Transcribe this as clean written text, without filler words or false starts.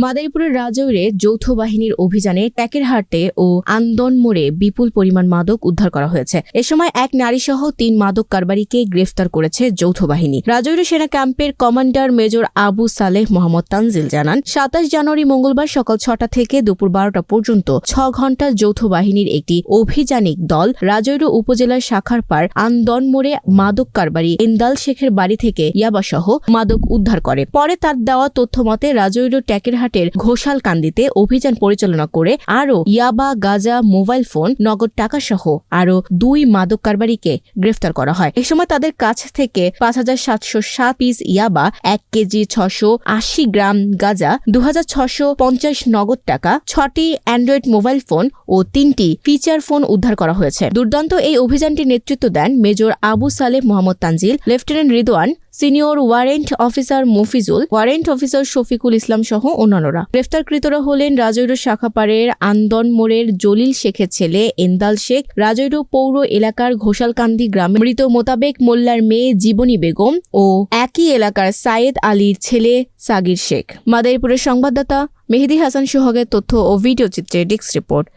মাদারীপুরের রাজৌরে যৌথ বাহিনীর অভিযানে ট্যাকেরহাটে ও আন্দনমোড়ে বিপুল পরিমাণ মাদক উদ্ধার করা হয়েছে। এ সময় এক নারীসহ ৩ মাদক কারবারিকে গ্রেফতার করেছে যৌথ বাহিনী। রাজৌরে সেনা ক্যাম্পের কমান্ডার মেজর আবু সালেহ মোহাম্মদ তানজিল জানান, ২৭ জানুয়ারি মঙ্গলবার সকাল ৬টা থেকে দুপুর ১২টা পর্যন্ত ৬ ঘণ্টা যৌথ বাহিনীর একটি অভিযানিক দল রাজৌর উপজেলার শাখারপাড় আন্দনমোড়ে মাদক কারবারি ইন্দাল শেখের বাড়ি থেকে ইয়াবাসহ মাদক উদ্ধার করে। পরে তার দেওয়া তথ্য মতে রাজৌর ট্যাকেরহাটের ঘোষালকান্দিতে অভিযান পরিচালনা করে আরও ইয়াবা, গাঁজা, মোবাইল ফোন, নগদ টাকাসহ আরও ২ মাদক কারবারিকে গ্রেফতার করা হয়। এ সময় তাদের কাছ থেকে ৫,৭০৭ পিস ইয়াবা, ১ কেজি ৬৮০ গ্রাম গাঁজা, ২,৬৫০ নগদ টাকা, ৬টি অ্যান্ড্রয়েড মোবাইল ফোন ও ৩টি ফিচার ফোন উদ্ধার করা হয়েছে। দুর্দান্ত এই অভিযানটির নেতৃত্ব দেন major Abu Saleh Mohammad Tanzil, lieutenant Ridwan, senior warrant officer Mofizul, warrant officer Shafiqul Islam সহ অন্যান্যরা। গ্রেফতারকৃতরা হলেন রাজৌর শাখাপাড়ের আন্দনমোড়ের জলিল শেখের ছেলে এন্দাল শেখ, রাজৌর পৌর এলাকার ঘোষালকান্দি গ্রামে মৃত মোতাবেক মোল্লার মেয়ে জীবনী বেগম ও একই এলাকার সায়েদ আলীর ছেলে সাগির শেখ। মাদারীপুরের সংবাদদাতা মেহেদী হাসান সোহাগের তথ্য ও ভিডিও চিত্রে ডেস্ক রিপোর্ট।